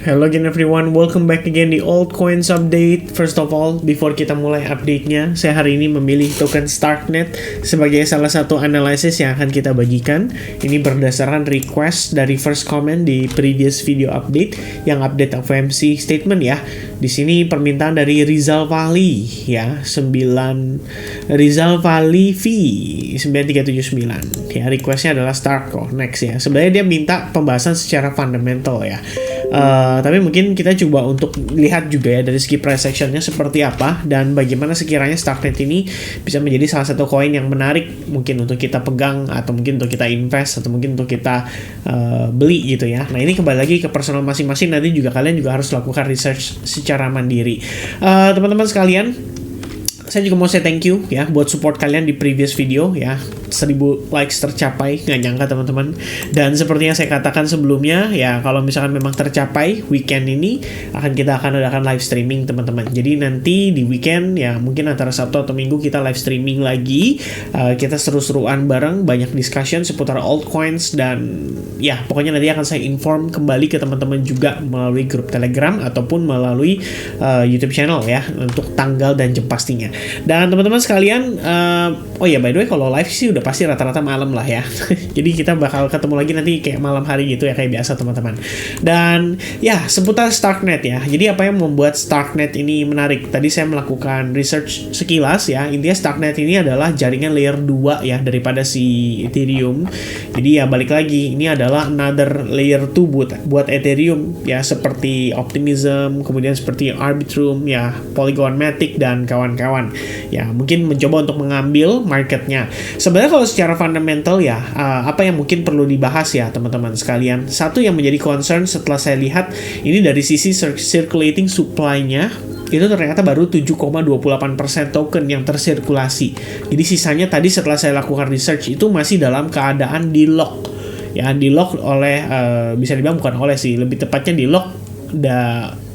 Hello again everyone, welcome back again di Altcoins Update. First of all, before kita mulai update-nya, saya hari ini memilih token Starknet sebagai salah satu analisis yang akan kita bagikan. Ini berdasarkan request dari first comment di previous video update yang update FOMC statement ya. Di sini permintaan dari Rizal Valley ya, Rizal Valley V 9379. Ya, requestnya adalah Starco next ya. Sebenarnya dia minta pembahasan secara fundamental ya. Tapi mungkin kita coba untuk lihat juga ya dari segi price actionnya seperti apa dan bagaimana sekiranya Starknet ini bisa menjadi salah satu koin yang menarik mungkin untuk kita pegang atau mungkin untuk kita invest atau mungkin untuk kita beli gitu ya. Nah ini kembali lagi ke personal masing-masing, nanti juga kalian juga harus lakukan research secara mandiri. Teman-teman sekalian, saya juga mau say thank you ya buat support kalian di previous video ya. 1000 likes tercapai, nggak nyangka teman-teman. Dan seperti yang saya katakan sebelumnya ya, kalau misalkan memang tercapai weekend ini kita akan adakan live streaming teman-teman. Jadi nanti di weekend ya mungkin antara Sabtu atau Minggu kita live streaming lagi. Kita seru-seruan bareng, banyak discussion seputar altcoins dan ya pokoknya nanti akan saya inform kembali ke teman-teman juga melalui grup Telegram ataupun melalui YouTube channel ya untuk tanggal dan jam pastinya. Dan teman-teman sekalian, oh ya by the way kalau live sih udah pasti rata-rata malam lah ya. Jadi kita bakal ketemu lagi nanti kayak malam hari gitu ya kayak biasa teman-teman. Dan ya seputar Starknet ya. Jadi apa yang membuat Starknet ini menarik? Tadi saya melakukan research sekilas ya. Intinya Starknet ini adalah jaringan layer 2 ya daripada si Ethereum. Jadi ya balik lagi ini adalah another layer 2 buat Ethereum ya, seperti Optimism, kemudian seperti Arbitrum ya, Polygon Matic dan kawan-kawan. Ya mungkin mencoba untuk mengambil marketnya. Sebenarnya kalau secara fundamental ya, apa yang mungkin perlu dibahas ya teman-teman sekalian. Satu yang menjadi concern setelah saya lihat ini dari sisi circulating supply-nya itu ternyata baru 7,28% token yang tersirkulasi. Jadi sisanya tadi setelah saya lakukan research itu masih dalam keadaan di lock. Ya di lock oleh bisa dibilang bukan oleh sih, lebih tepatnya di lock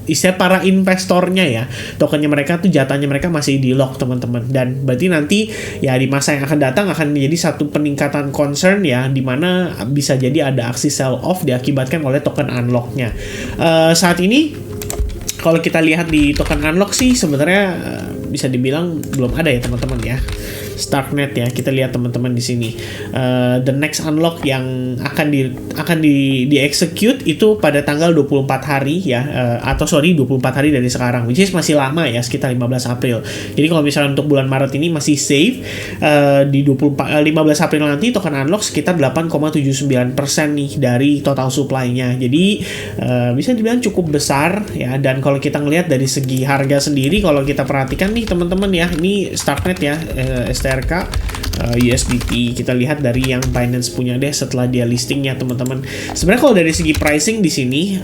istilah para investornya ya, tokennya mereka tuh jatahnya mereka masih di lock teman-teman. Dan berarti nanti ya di masa yang akan datang akan menjadi satu peningkatan concern ya, dimana bisa jadi ada aksi sell off diakibatkan oleh token unlocknya. Saat ini kalau kita lihat di token unlock sih sebenarnya bisa dibilang belum ada ya teman-teman ya. Starknet ya, kita lihat teman-teman di sini. The next unlock yang akan di execute itu pada tanggal 24 hari ya, atau 24 hari dari sekarang, which is masih lama ya, sekitar 15 April. Jadi kalau misalnya untuk bulan Maret ini masih safe, di 15 April nanti token unlock sekitar 8,79% nih dari total supply-nya. Jadi bisa dibilang cukup besar ya. Dan kalau kita ngelihat dari segi harga sendiri, kalau kita perhatikan nih teman-teman ya, ini Starknet ya, STRK USDT, kita lihat dari yang Binance punya deh setelah dia listingnya teman-teman. Sebenarnya kalau dari segi pricing di sini,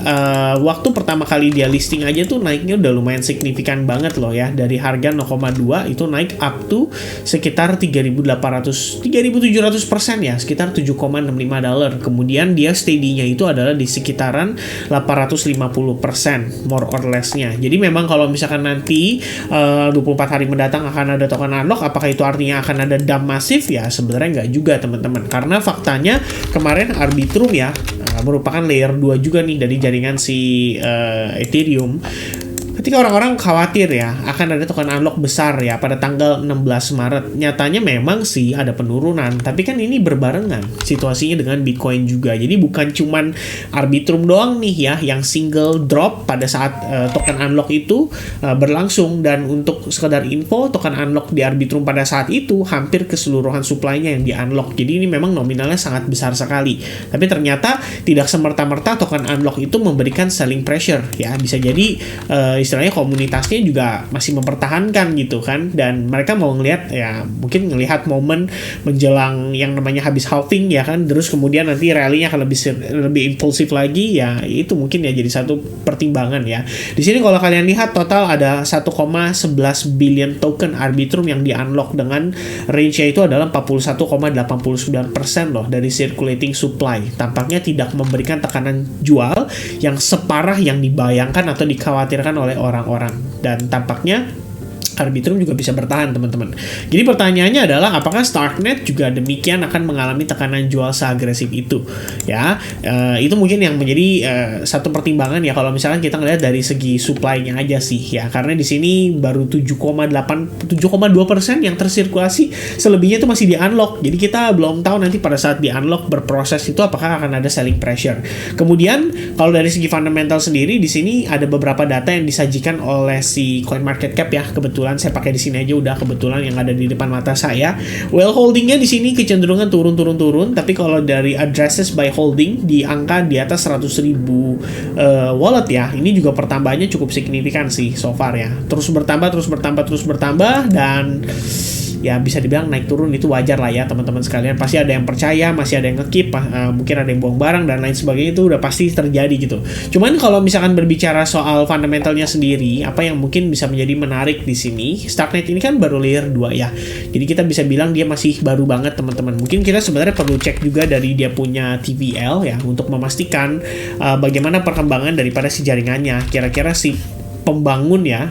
waktu pertama kali dia listing aja tuh naiknya udah lumayan signifikan banget loh ya, dari harga 0,2 itu naik up to sekitar 3.700% ya, sekitar $7,65. Kemudian dia steady-nya itu adalah di sekitaran 850% more or less-nya. Jadi memang kalau misalkan nanti 24 hari mendatang akan ada token unlock, apakah itu artinya akan ada dump masif ya? Sebenarnya nggak juga teman-teman, karena faktanya kemarin Arbitrum ya merupakan layer 2 juga nih dari jaringan si Ethereum. Ketika orang-orang khawatir ya akan ada token unlock besar ya pada tanggal 16 Maret, nyatanya memang sih ada penurunan, tapi kan ini berbarengan situasinya dengan Bitcoin juga. Jadi bukan cuman Arbitrum doang nih ya yang single drop pada saat token unlock itu berlangsung. Dan untuk sekedar info, token unlock di Arbitrum pada saat itu hampir keseluruhan supply-nya yang di unlock. Jadi ini memang nominalnya sangat besar sekali. Tapi ternyata tidak semerta-merta token unlock itu memberikan selling pressure ya. Bisa jadi istilahnya komunitasnya juga masih mempertahankan gitu kan, dan mereka mau ngelihat ya, mungkin ngelihat momen menjelang yang namanya habis halving ya kan, terus kemudian nanti rally-nya akan lebih impulsif lagi ya, itu mungkin ya jadi satu pertimbangan ya. Di sini kalau kalian lihat total ada 1,11 billion token Arbitrum yang di unlock dengan range-nya itu adalah 41,89% loh dari circulating supply. Tampaknya tidak memberikan tekanan jual yang separah yang dibayangkan atau dikhawatirkan oleh orang-orang. Dan tampaknya Arbitrum juga bisa bertahan, teman-teman. Jadi pertanyaannya adalah apakah Starknet juga demikian akan mengalami tekanan jual seagresif itu, ya? Itu mungkin yang menjadi satu pertimbangan ya kalau misalkan kita ngelihat dari segi supply-nya aja sih ya, karena di sini baru 7,2% yang tersirkulasi, selebihnya itu masih di unlock. Jadi kita belum tahu nanti pada saat di unlock berproses itu apakah akan ada selling pressure. Kemudian kalau dari segi fundamental sendiri di sini ada beberapa data yang disajikan oleh si CoinMarketCap ya. Kebetulan saya pakai di sini aja udah kebetulan yang ada di depan mata saya. Well, holdingnya di sini kecenderungan turun, tapi kalau dari addresses by holding di angka di atas 100.000 wallet ya, ini juga pertambahannya cukup signifikan sih so far ya. Terus bertambah dan ya bisa dibilang naik turun itu wajar lah ya teman-teman sekalian. Pasti ada yang percaya, masih ada yang nge-keep, mungkin ada yang buang barang dan lain sebagainya, itu udah pasti terjadi gitu. Cuman kalau misalkan berbicara soal fundamentalnya sendiri, apa yang mungkin bisa menjadi menarik di sini, Starknet ini kan baru layer 2 ya. Jadi kita bisa bilang dia masih baru banget teman-teman. Mungkin kita sebenarnya perlu cek juga dari dia punya TVL ya untuk memastikan bagaimana perkembangan daripada si jaringannya. Kira-kira si pembangun ya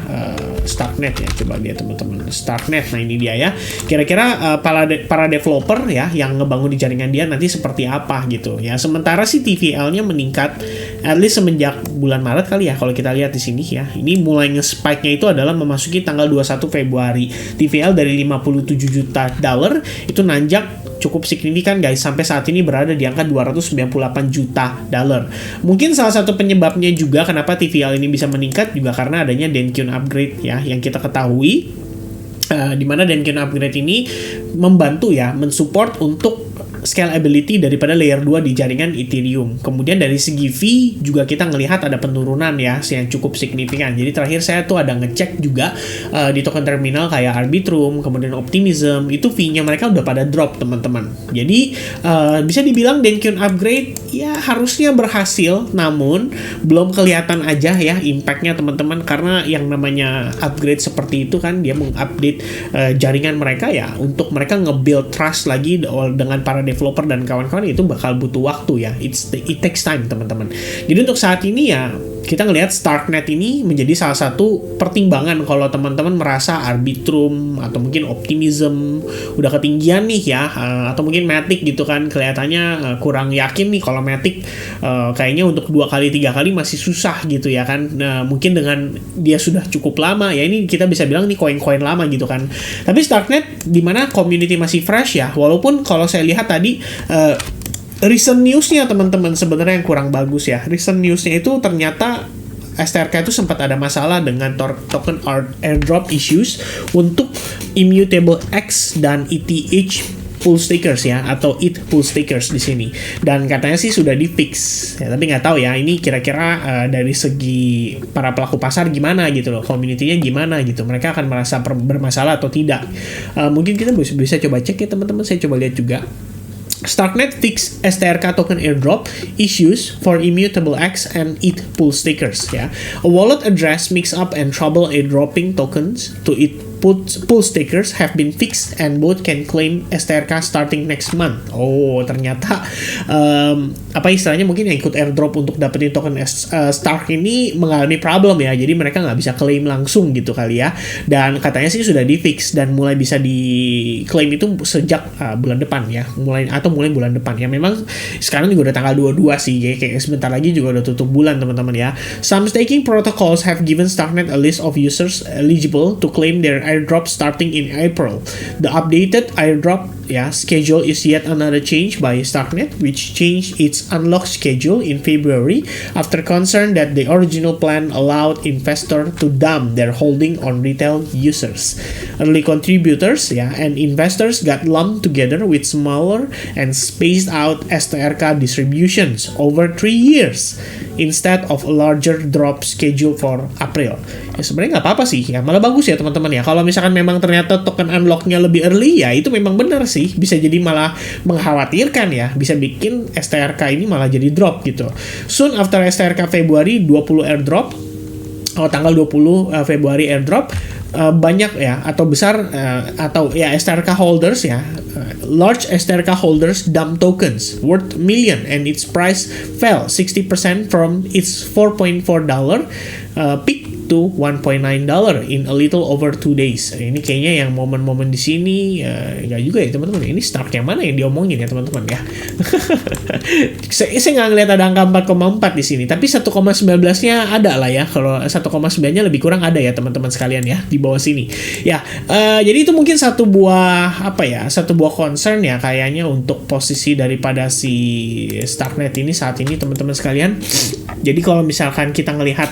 Starknet ya, coba lihat teman-teman Starknet. Nah ini dia ya, kira-kira para developer ya yang ngebangun di jaringan dia nanti seperti apa gitu ya. Sementara si TVL-nya meningkat at least semenjak bulan Maret kali ya kalau kita lihat di sini ya. Ini mulai nge-spike-nya itu adalah memasuki tanggal 21 Februari. TVL dari $57 juta itu nanjak cukup signifikan guys, sampai saat ini berada di angka $298 juta. Mungkin salah satu penyebabnya juga kenapa TVL ini bisa meningkat juga karena adanya Dencun upgrade ya, yang kita ketahui di mana Dencun upgrade ini membantu ya mensupport untuk scalability daripada layer 2 di jaringan Ethereum. Kemudian dari segi fee juga kita ngelihat ada penurunan ya yang cukup signifikan. Jadi terakhir saya tuh ada ngecek juga di token terminal kayak Arbitrum, kemudian Optimism, itu fee-nya mereka udah pada drop teman-teman. Jadi bisa dibilang Dencun upgrade ya harusnya berhasil, namun belum kelihatan aja ya impact-nya teman-teman, karena yang namanya upgrade seperti itu kan dia mengupdate jaringan mereka ya untuk mereka nge-build trust lagi dengan para developer dan kawan-kawan, itu bakal butuh waktu ya. It takes time teman-teman. Jadi untuk saat ini ya kita ngelihat Starknet ini menjadi salah satu pertimbangan kalau teman-teman merasa Arbitrum atau mungkin Optimism udah ketinggian nih ya, atau mungkin Matic gitu kan kelihatannya kurang yakin nih kalau Matic kayaknya untuk 2-3 kali masih susah gitu ya kan. Mungkin dengan dia sudah cukup lama ya, ini kita bisa bilang nih koin-koin lama gitu kan. Tapi Starknet dimana community masih fresh ya, walaupun kalau saya lihat tadi recent news-nya teman-teman sebenarnya yang kurang bagus ya. Recent news-nya itu ternyata STRK itu sempat ada masalah dengan token airdrop issues untuk Immutable X dan ETH pool stakers ya, atau ETH pool stakers di sini. Dan katanya sih sudah di fix. Ya, tapi nggak tahu ya ini kira-kira dari segi para pelaku pasar gimana gitu loh, community-nya gimana gitu. Mereka akan merasa bermasalah atau tidak. Mungkin kita bisa coba cek ya teman-teman. Saya coba lihat juga. Starknet fix STRK token airdrop issues for Immutable X and ETH pool stakers ya. A wallet address mix-up and trouble airdropping tokens to ETH pool stakers have been fixed and both can claim STRK starting next month. Oh, ternyata apa istilahnya mungkin yang ikut airdrop untuk dapetin token Stark ini mengalami problem ya. Jadi mereka nggak bisa claim langsung gitu kali ya. Dan katanya sih sudah di fix dan mulai bisa diklaim itu sejak bulan depan ya. Mulai bulan depan ya. Memang sekarang juga udah tanggal 22 sih ya. Kayak sebentar lagi juga udah tutup bulan teman-teman ya. Some staking protocols have given Starknet a list of users eligible to claim their airdrop starting in April. The updated airdrop schedule is yet another change by Starknet, which changed its unlock schedule in February after concern that the original plan allowed investors to dump their holding on retail users. Early contributors and investors got lumped together with smaller and spaced out STRK distributions over 3 years instead of a larger drop schedule for April. Ya sebenarnya nggak apa-apa sih ya, malah bagus ya teman-teman ya. Kalau misalkan memang ternyata token unlocknya lebih early ya itu memang benar sih, bisa jadi malah mengkhawatirkan ya, bisa bikin STRK ini malah jadi drop gitu. Soon after STRK Februari 20 airdrop, tanggal 20 Februari airdrop, banyak ya atau besar atau ya STRK holders ya, large STRK holders dump tokens worth million and its price fell 60% from its $4.4 peak to $1.9 in a little over 2 days. Ini kayaknya yang momen-momen di sini nggak juga ya teman-teman. Ini startnya mana yang diomongin ya teman-teman ya. Saya nggak ngeliat ada angka 4,4 di sini, tapi 1,19-nya ada lah ya. Kalau 1,9-nya lebih kurang ada ya teman-teman sekalian ya di bawah sini. Ya, jadi itu mungkin satu buah concern ya kayaknya untuk posisi daripada si Starknet ini saat ini teman-teman sekalian. Jadi kalau misalkan kita ngelihat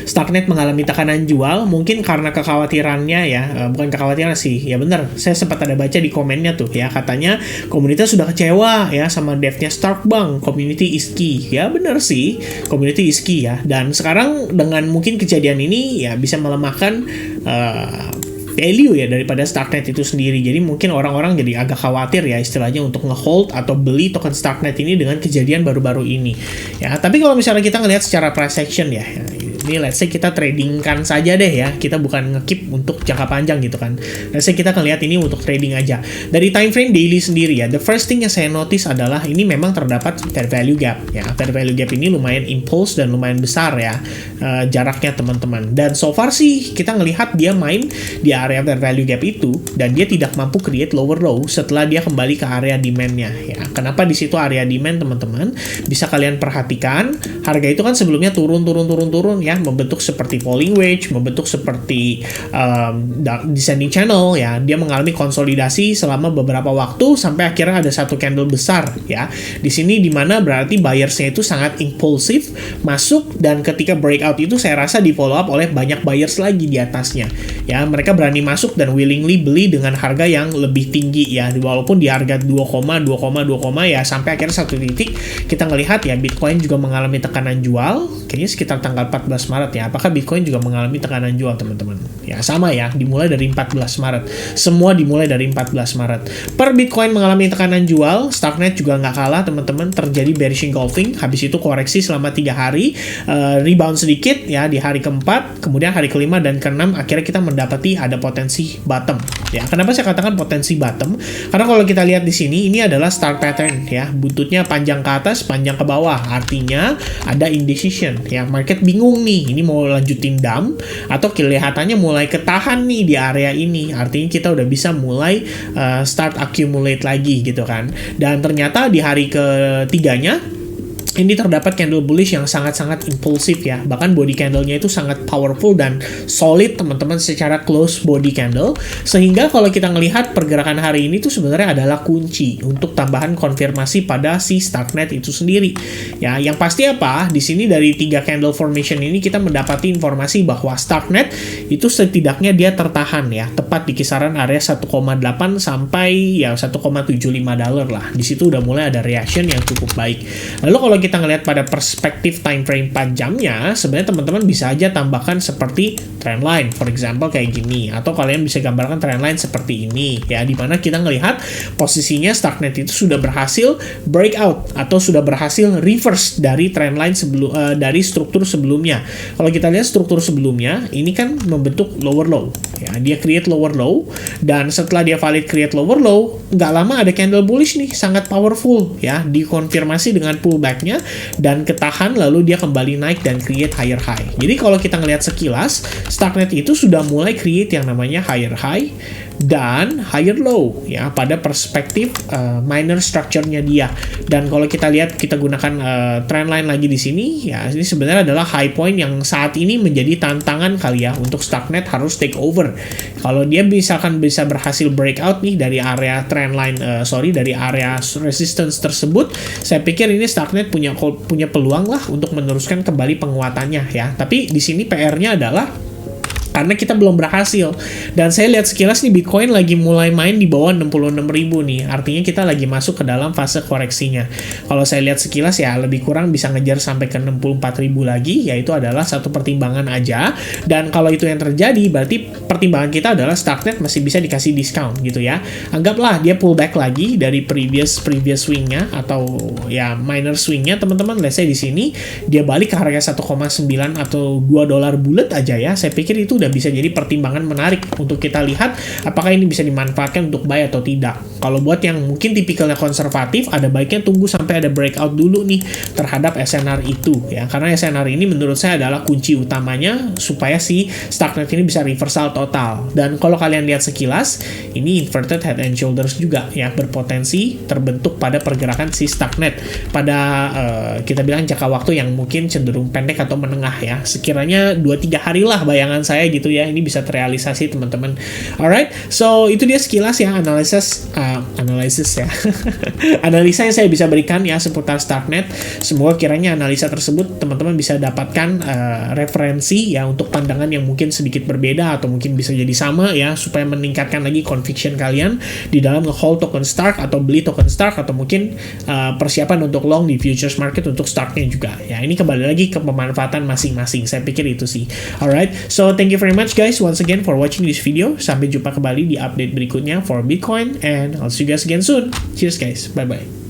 Starknet mengalami tekanan jual, mungkin karena kekhawatirannya ya, bukan kekhawatiran sih, ya bener, saya sempat ada baca di komennya tuh ya, katanya komunitas sudah kecewa ya sama devnya Stark Bang, community is key. Ya bener sih, community is key ya, dan sekarang dengan mungkin kejadian ini ya bisa melemahkan value ya daripada Starknet itu sendiri. Jadi mungkin orang-orang jadi agak khawatir ya istilahnya untuk nge-hold atau beli token Starknet ini dengan kejadian baru-baru ini. Ya, tapi kalau misalnya kita ngelihat secara price action ya, ini let's say kita tradingkan saja deh ya. Kita bukan nge-keep untuk jangka panjang gitu kan. Let's say kita ngelihat ini untuk trading aja. Dari time frame daily sendiri ya, the first thing yang saya notice adalah ini memang terdapat fair value gap ya. Fair value gap ini lumayan impulse dan lumayan besar ya jaraknya teman-teman. Dan so far sih kita ngelihat dia main di area fair value gap itu dan dia tidak mampu create lower low setelah dia kembali ke area demand-nya ya. Kenapa di situ area demand teman-teman? Bisa kalian perhatikan, harga itu kan sebelumnya turun ya, membentuk seperti falling wedge, membentuk seperti descending channel ya. Dia mengalami konsolidasi selama beberapa waktu sampai akhirnya ada satu candle besar ya. Di sini dimana berarti buyersnya itu sangat impulsif masuk, dan ketika breakout itu saya rasa di follow up oleh banyak buyers lagi di atasnya ya. Mereka berani masuk dan willingly beli dengan harga yang lebih tinggi ya, walaupun di harga 2, ya, sampai akhirnya satu titik kita ngelihat ya Bitcoin juga mengalami tekanan jual kayaknya sekitar tanggal 14 Maret ya. Apakah Bitcoin juga mengalami tekanan jual teman-teman? Ya sama ya, dimulai dari 14 Maret. Semua dimulai dari 14 Maret. Per Bitcoin mengalami tekanan jual, Starknet juga nggak kalah teman-teman, terjadi bearish engulfing, habis itu koreksi selama 3 hari, rebound sedikit ya di hari keempat, kemudian hari kelima dan keenam akhirnya kita mendapati ada potensi bottom ya. Kenapa saya katakan potensi bottom? Karena kalau kita lihat di sini ini adalah start pattern ya, buntutnya panjang ke atas, panjang ke bawah, artinya ada indecision ya. Market bingung nih, ini mau lanjutin dump atau kelihatannya mulai ketahan nih di area ini, artinya kita udah bisa mulai start accumulate lagi gitu kan. Dan ternyata di hari ketiganya ini terdapat candle bullish yang sangat-sangat impulsif ya. Bahkan body candle-nya itu sangat powerful dan solid teman-teman secara close body candle. Sehingga kalau kita ngelihat pergerakan hari ini tuh sebenarnya adalah kunci untuk tambahan konfirmasi pada si Starknet itu sendiri. Ya, yang pasti apa? Di sini dari 3 candle formation ini kita mendapati informasi bahwa Starknet itu setidaknya dia tertahan ya, tepat di kisaran area 1,8 sampai ya $1,75 lah. Di situ udah mulai ada reaction yang cukup baik. Lalu kalau kita ngelihat pada perspektif time frame 4 jamnya, sebenarnya teman-teman bisa aja tambahkan seperti trendline, for example kayak gini, atau kalian bisa gambarkan trendline seperti ini ya, dimana kita ngelihat posisinya Starknet itu sudah berhasil breakout atau sudah berhasil reverse dari trendline dari struktur sebelumnya. Kalau kita lihat struktur sebelumnya, ini kan membentuk lower low ya, dia create lower low, dan setelah dia valid create lower low, nggak lama ada candle bullish nih, sangat powerful ya, dikonfirmasi dengan pullbacknya dan ketahan, lalu dia kembali naik dan create higher high. Jadi kalau kita ngelihat sekilas, Starknet itu sudah mulai create yang namanya higher high dan higher low ya pada perspektif minor structure-nya dia. Dan kalau kita lihat, kita gunakan trendline lagi di sini ya, ini sebenarnya adalah high point yang saat ini menjadi tantangan kali ya untuk Starknet harus take over. Kalau dia misalkan bisa berhasil breakout nih dari area trendline dari area resistance tersebut, saya pikir ini Starknet punya peluang lah untuk meneruskan kembali penguatannya ya. Tapi di sini PR-nya adalah karena kita belum berhasil. Dan saya lihat sekilas nih Bitcoin lagi mulai main di bawah 66.000 nih. Artinya kita lagi masuk ke dalam fase koreksinya. Kalau saya lihat sekilas ya lebih kurang bisa ngejar sampai ke 64.000 lagi, yaitu adalah satu pertimbangan aja. Dan kalau itu yang terjadi, berarti pertimbangan kita adalah Starknet masih bisa dikasih discount gitu ya. Anggaplah dia pullback lagi dari previous swing-nya atau ya minor swing-nya teman-teman. Let's say di sini dia balik ke harga 1,9 atau $2 bulat aja ya. Saya pikir itu udah bisa jadi pertimbangan menarik untuk kita lihat apakah ini bisa dimanfaatkan untuk buy atau tidak. Kalau buat yang mungkin tipikalnya konservatif, ada baiknya tunggu sampai ada breakout dulu nih terhadap SNR itu ya, karena SNR ini menurut saya adalah kunci utamanya supaya si Starknet ini bisa reversal total. Dan kalau kalian lihat sekilas, ini inverted head and shoulders juga ya, berpotensi terbentuk pada pergerakan si Starknet pada kita bilang jangka waktu yang mungkin cenderung pendek atau menengah ya, sekiranya 2-3 hari lah bayangan saya gitu ya, ini bisa terrealisasi teman-teman. Alright, so itu dia sekilas ya analisis ya analisa yang saya bisa berikan ya seputar Starknet. Semoga kiranya analisa tersebut teman-teman bisa dapatkan referensi ya untuk pandangan yang mungkin sedikit berbeda atau mungkin bisa jadi sama ya, supaya meningkatkan lagi conviction kalian di dalam nge-hold token Stark atau beli token Stark, atau mungkin persiapan untuk long di futures market untuk Starknya juga ya. Ini kembali lagi ke pemanfaatan masing-masing, saya pikir itu sih. Alright, so thank you very much guys once again for watching this video. Sampai jumpa kembali di update berikutnya for Bitcoin, and I'll see you guys again soon. Cheers guys, bye bye.